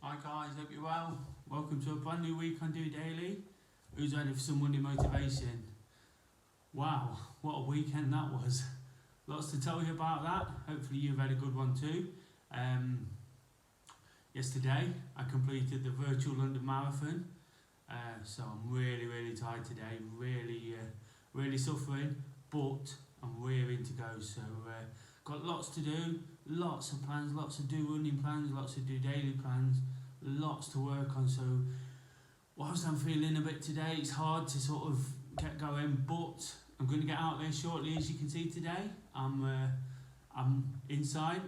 Hi guys, hope you're well. Welcome to a brand new week on DOdaily. Who's ready for some Monday motivation? Wow, what a weekend that was. Lots to tell you about that. Hopefully you've had a good one too. Yesterday I completed the virtual London Marathon. So I'm really tired today, really suffering, but I'm rearing to go. So got lots to do, lots of plans, lots of do running plans, lots of do daily plans, lots to work on. So whilst I'm feeling a bit today, it's hard to sort of get going, but I'm going to get out there shortly. As you can see today, I'm inside.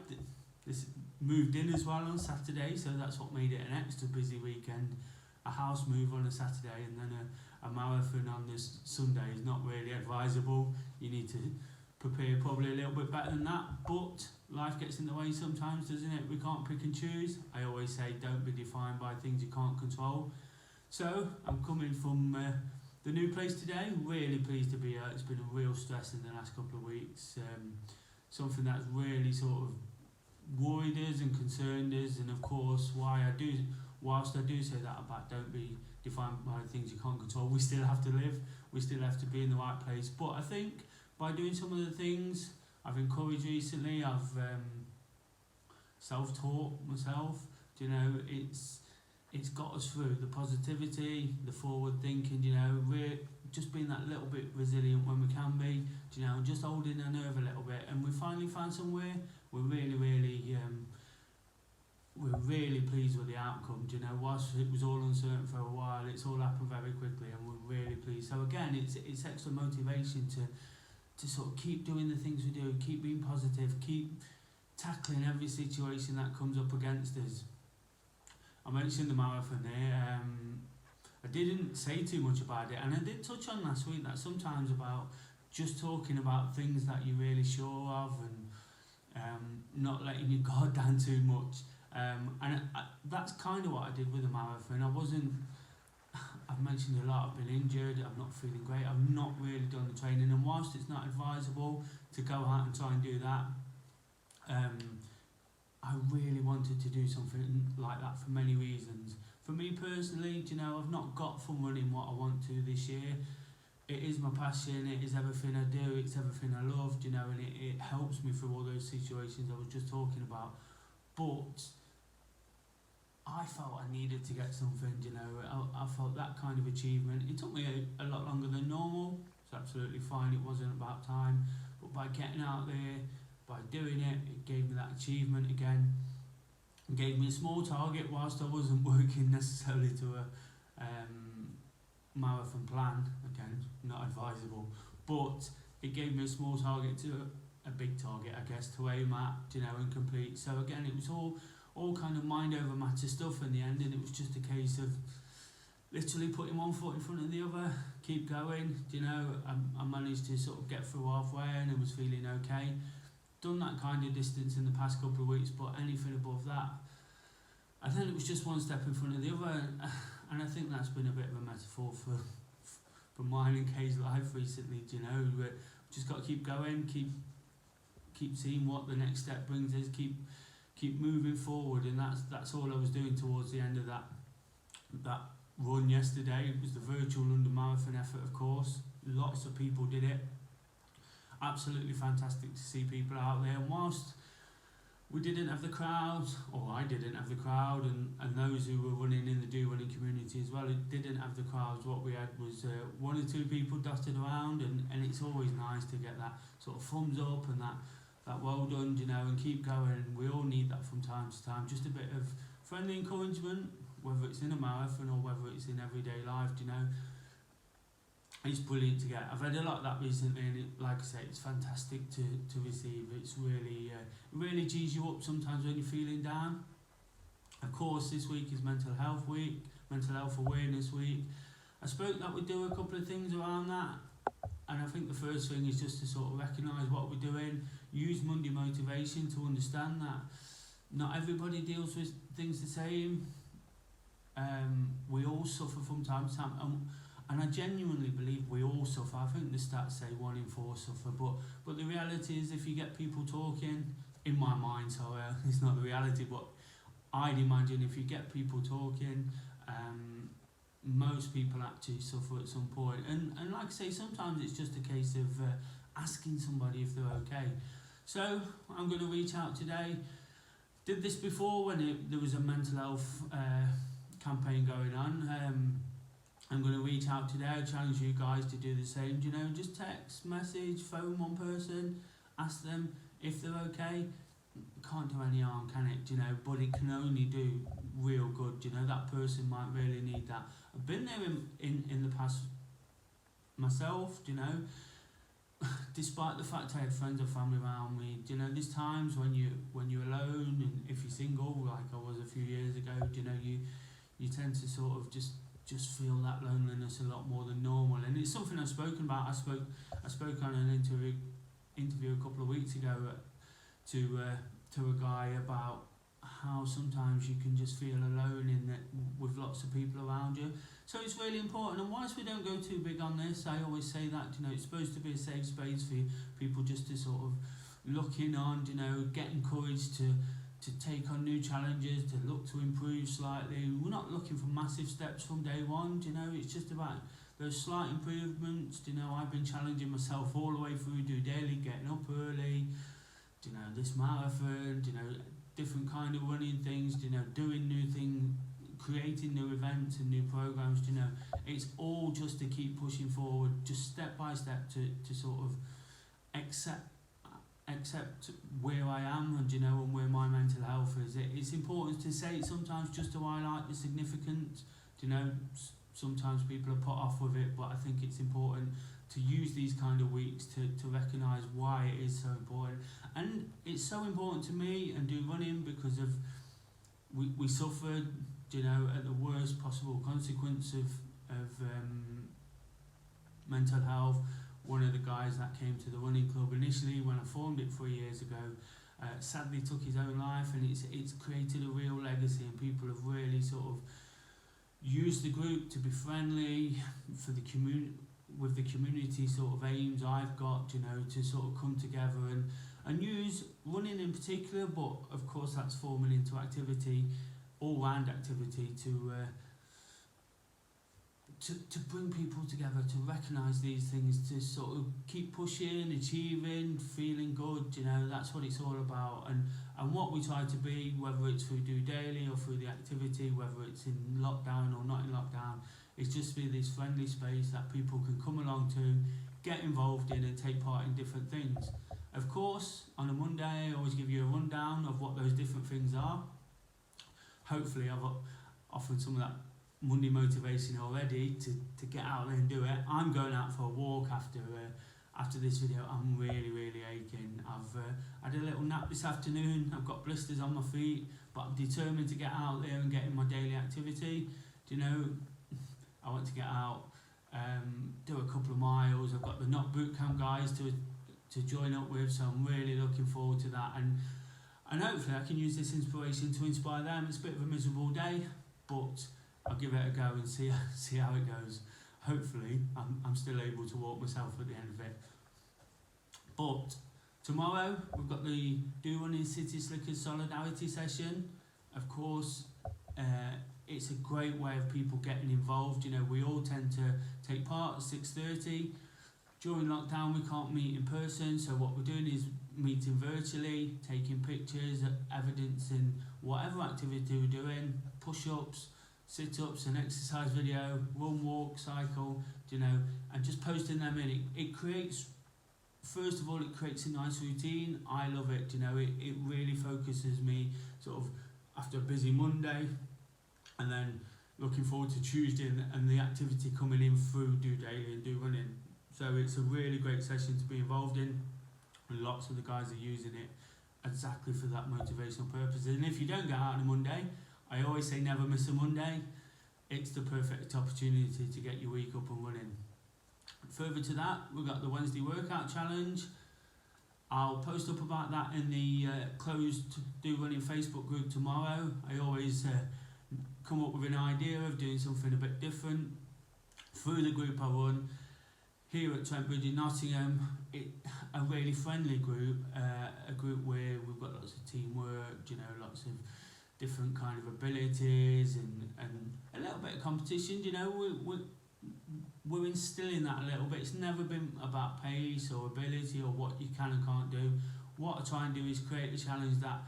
This moved in as well on Saturday, so that's what made it an extra busy weekend. A house move on a Saturday and then a marathon on this Sunday is not really advisable. You need to prepare probably a little bit better than that, but life gets in the way sometimes, doesn't it? We can't pick and choose. I always say don't be defined by things you can't control. So I'm coming from the new place today, really pleased to be here. It's been a real stress in the last couple of weeks, something that's really sort of worried us and concerned us, and of course whilst I do say that about don't be defined by things you can't control, we still have to live, we still have to be in the right place. But I think by doing some of the things I've encouraged recently, I've self-taught myself, it's got us through. The positivity, the forward thinking, we're just being that little bit resilient when we can be, just holding our nerve a little bit, and we finally found somewhere. We're really pleased with the outcome. Whilst it was all uncertain for a while, it's all happened very quickly, and we're really pleased. So again, it's extra motivation to sort of keep doing the things we do, keep being positive, keep tackling every situation that comes up against us. I mentioned the marathon there. I didn't say too much about it, and I did touch on last week that sometimes about just talking about things that you're really sure of and not letting your guard down too much. That's kind of what I did with the marathon. I've mentioned a lot, I've been injured, I'm not feeling great, I've not really done the training, and whilst it's not advisable to go out and try and do that, I really wanted to do something like that for many reasons. For me personally, I've not got from running what I want to this year. It is my passion, it is everything I do, it's everything I love, and it helps me through all those situations I was just talking about. But I felt I needed to get something, I felt that kind of achievement. It took me a lot longer than normal. It's absolutely fine, it wasn't about time. But by getting out there, by doing it, it gave me that achievement again. It gave me a small target whilst I wasn't working necessarily to a marathon plan. Again, not advisable. But it gave me a small target to a big target, I guess, to aim at, and complete. So again, it was all kind of mind over matter stuff in the end, and it was just a case of literally putting one foot in front of the other, keep going. I managed to sort of get through halfway and I was feeling okay. Done that kind of distance in the past couple of weeks, but anything above that, I think it was just one step in front of the other, and I think that's been a bit of a metaphor for mine and Kay's life recently. Just got to keep going, keep seeing what the next step brings us, keep moving forward, and that's all I was doing towards the end of that run yesterday. It was the virtual London Marathon effort, of course. Lots of people did it. Absolutely fantastic to see people out there. And whilst we didn't have the crowd, or I didn't have the crowd, and those who were running in the do running community as well, it didn't have the crowds. What we had was one or two people dotted around, and it's always nice to get that sort of thumbs up and that well done, and keep going. We all need that from time to time. Just a bit of friendly encouragement, whether it's in a marathon or whether it's in everyday life, It's brilliant to get. I've had a lot of that recently, and like I say, it's fantastic to receive. It's really cheers you up sometimes when you're feeling down. Of course, this week is Mental Health Week, Mental Health Awareness Week. I spoke that we'd do a couple of things around that, and I think the first thing is just to sort of recognise what we're doing, use Monday motivation to understand that not everybody deals with things the same. We all suffer from time to time. And I genuinely believe we all suffer. I think the stats say 1 in 4 suffer, but the reality is, if you get people talking, in my mind, sorry, it's not the reality, but I'd imagine if you get people talking, most people actually suffer at some point. And like I say, sometimes it's just a case of asking somebody if they're okay. So I'm going to reach out today. Did this before when there was a mental health campaign going on. I'm going to reach out today. I challenge you guys to do the same. You know, just text, message, phone one person, ask them if they're okay. Can't do any harm, can it? You know, but it can only do real good. You know, that person might really need that. I've been there in the past myself. You know, despite the fact I had friends and family around me. You know, there's times when you're alone, and if you're single, like I was a few years ago. You know, you tend to sort of just feel that loneliness a lot more than normal, and it's something I've spoken about. I spoke on an interview a couple of weeks ago to a guy about how sometimes you can just feel alone in that with lots of people around you. So it's really important, and whilst we don't go too big on this, I always say that, you know, it's supposed to be a safe space for people just to sort of look in on, you know, get encouraged to take on new challenges, to look to improve slightly. We're not looking for massive steps from day one, you know, it's just about those slight improvements. You know, I've been challenging myself all the way through DOdaily, getting up early, you know, this marathon, you know, different kind of running things, you know, doing new things, creating new events and new programs. You know, it's all just to keep pushing forward, just step by step to sort of accept where I am, and you know, and where my mental health is. It's important to say it sometimes just to highlight the significance. You know, sometimes people are put off with it, but I think it's important to use these kind of weeks to recognise why it is so important. And it's so important to me and do running because of we suffered, you know, at the worst possible consequence of mental health. One of the guys that came to the running club initially when I formed it 3 years ago sadly took his own life, and it's created a real legacy, and people have really sort of used the group to be friendly for the community, with the community sort of aims I've got, you know, to sort of come together and use running in particular, but of course that's forming into activity, all-round activity to bring people together, to recognise these things, to sort of keep pushing, achieving, feeling good. You know, that's what it's all about. And what we try to be, whether it's through DOdaily or through the activity, whether it's in lockdown or not in lockdown, is just be this friendly space that people can come along to, get involved in and take part in different things. Of course, on a Monday I always give you a rundown of what those different things are. Hopefully I've offered some of that Monday motivation already to get out there and do it. I'm going out for a walk after this video. I'm really aching. I've had a little nap this afternoon. I've got blisters on my feet, but I'm determined to get out there and get in my daily activity. Do you know, I want to get out, do a couple of miles. I've got the Not Bootcamp guys to join up with, so I'm really looking forward to that, and hopefully I can use this inspiration to inspire them. It's a bit of a miserable day, but I'll give it a go and see how it goes. Hopefully I'm still able to walk myself at the end of it. But tomorrow we've got the Do Running City Slickers Solidarity session. Of course, it's a great way of people getting involved. You know, we all tend to take part at 6:30. During lockdown we can't meet in person, so what we're doing is meeting virtually, taking pictures, evidencing whatever activity we're doing, push-ups, sit-ups, an exercise video, run, walk, cycle, you know, and just posting them in. It creates, first of all, it creates a nice routine. I love it, you know, it really focuses me sort of after a busy Monday, and then looking forward to Tuesday and the activity coming in through DOdaily and Do Running. So it's a really great session to be involved in, and lots of the guys are using it exactly for that motivational purpose. And if you don't get out on a Monday, I always say never miss a Monday. It's the perfect opportunity to get your week up and running. Further to that, we've got the Wednesday workout challenge. I'll post up about that in the closed Do Running Facebook group tomorrow. I always come up with an idea of doing something a bit different through the group I run here at Trent Bridge in Nottingham. A really friendly group, a group where we've got lots of teamwork, you know, lots of different kind of abilities and a little bit of competition. You know, we're instilling that a little bit. It's never been about pace or ability or what you can and can't do. What I try and do is create a challenge that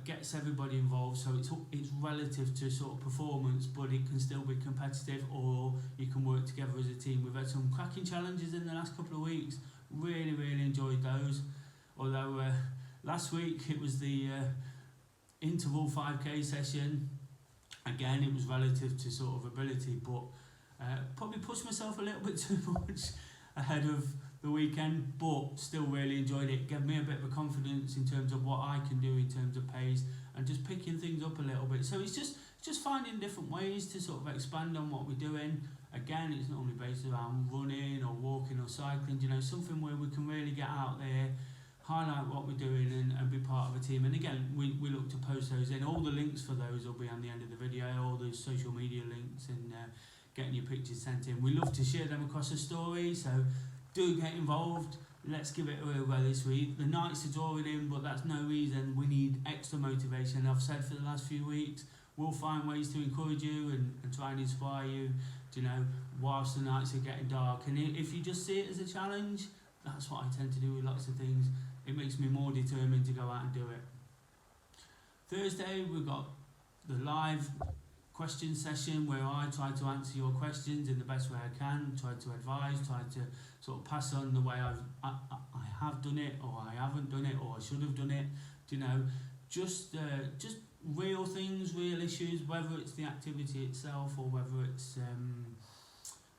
gets everybody involved, so it's relative to sort of performance, but it can still be competitive, or you can work together as a team. We've had some cracking challenges in the last couple of weeks. Really enjoyed those. Although last week it was the interval 5k session. Again, it was relative to sort of ability, but probably pushed myself a little bit too much ahead of the weekend, but still really enjoyed it. Gave me a bit of a confidence in terms of what I can do in terms of pace and just picking things up a little bit. So it's just finding different ways to sort of expand on what we're doing. Again, it's not only based around running or walking or cycling, you know, something where we can really get out there, highlight what we're doing and be part of a team. And again, we look to post those in. All the links for those will be on the end of the video, all those social media links and getting your pictures sent in. We love to share them across the story, so do get involved. Let's give it a real go this week. The nights are drawing in, but that's no reason. We need extra motivation. I've said for the last few weeks, we'll find ways to encourage you and try and inspire you, you know, whilst the nights are getting dark. And if you just see it as a challenge, that's what I tend to do with lots of things. It makes me more determined to go out and do it. Thursday, we've got the live question session where I try to answer your questions in the best way I can, try to advise, try to sort of pass on the way I have done it, or I haven't done it, or I should have done it. You know, just real things, real issues, whether it's the activity itself or whether it's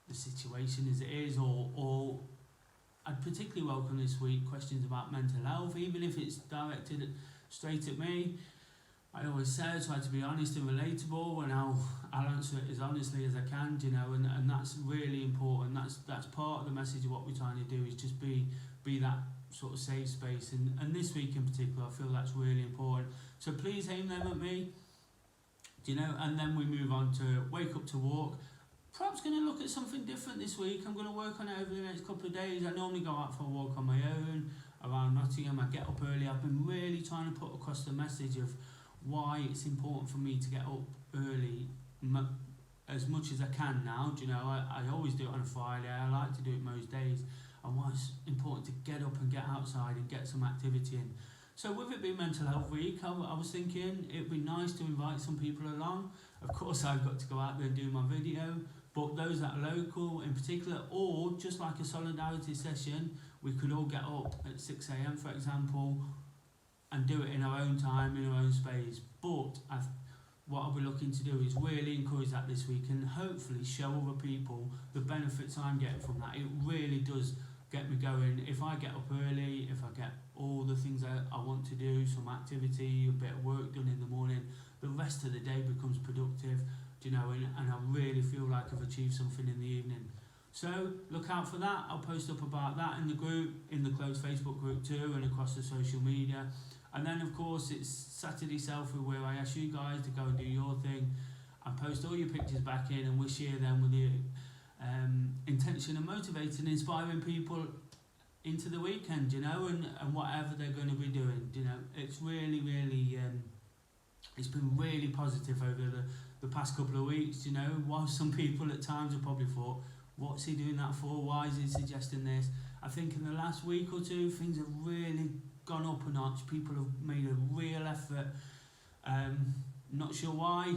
the situation as it is, or I'd particularly welcome this week questions about mental health, even if it's directed straight at me. I always say I try to be honest and relatable, and I'll answer it as honestly as I can, you know, and that's really important. That's part of the message of what we're trying to do, is just be that sort of safe space. And this week in particular, I feel that's really important. So please aim them at me, you know, and then we move on to wake up to walk. Perhaps going to look at something different this week. I'm going to work on it over the next couple of days. I normally go out for a walk on my own around Nottingham. I get up early. I've been really trying to put across the message of why it's important for me to get up early as much as I can now. Do you know, I always do it on a Friday. I like to do it most days. And why it's important to get up and get outside and get some activity in. So with it being Mental Health Week, I was thinking it'd be nice to invite some people along. Of course, I've got to go out there and do my video, but those that are local in particular, or just like a solidarity session, we could all get up at 6 a.m, for example, and do it in our own time, in our own space. But what I'll be looking to do is really encourage that this week and hopefully show other people the benefits I'm getting from that. It really does get me going. If I get up early, if I get all the things I want to do, some activity, a bit of work done in the morning, the rest of the day becomes productive, you know, and I really feel like I've achieved something in the evening. So look out for that. I'll post up about that in the group, in the closed Facebook group too, and across the social media. And then of course it's Saturday Selfie, where I ask you guys to go and do your thing and post all your pictures back in, and we share them with the intention of motivating, inspiring people into the weekend, you know, and whatever they're going to be doing. You know, it's really it's been really positive over the past couple of weeks, you know, while some people at times have probably thought, what's he doing that for, why is he suggesting this? I think in the last week or two things have really gone up a notch. People have made a real effort, not sure why,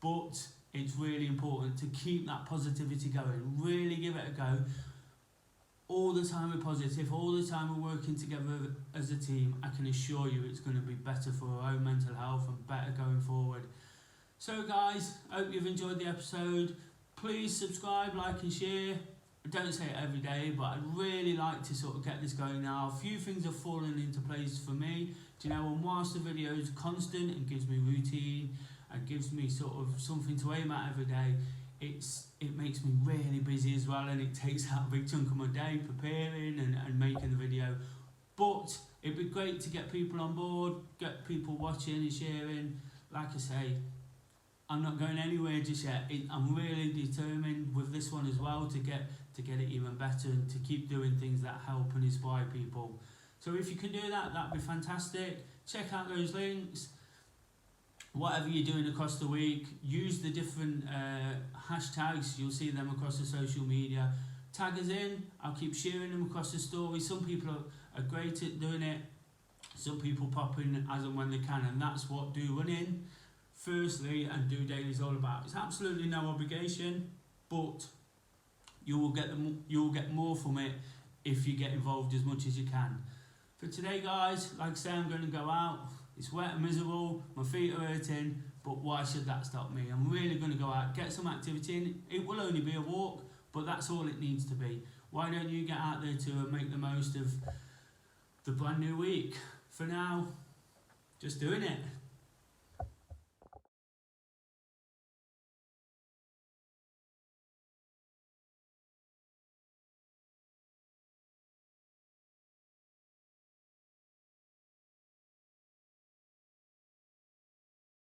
but it's really important to keep that positivity going, really give it a go. All the time we're positive, all the time we're working together as a team. I can assure you it's going to be better for our own mental health and better going forward. So guys, I hope you've enjoyed the episode. Please subscribe, like and share. I don't say it every day, but I'd really like to sort of get this going now. A few things have fallen into place for me, do you know, and whilst the video is constant and gives me routine and gives me sort of something to aim at every day, it makes me really busy as well, and it takes out a big chunk of my day preparing and making the video. But it'd be great to get people on board, get people watching and sharing. Like I say, I'm not going anywhere just yet. I'm really determined with this one as well to get it even better and to keep doing things that help and inspire people. So if you can do that, that'd be fantastic. Check out those links. whatever you're doing across the week, use the different hashtags. You'll see them across the social media. Tag us in. I'll keep sharing them across the story. Some people are great at doing it. Some people pop in as and when they can, and that's what Do Running, firstly, and Do Daily is all about. It's absolutely no obligation, but you will get more from it if you get involved as much as you can. For today, guys, like I say, I'm going to go out. It's wet and miserable, my feet are hurting, but why should that stop me? I'm really going to go out, get some activity in. It will only be a walk, but that's all it needs to be. Why don't you get out there too and make the most of the brand new week? For now, just doing it.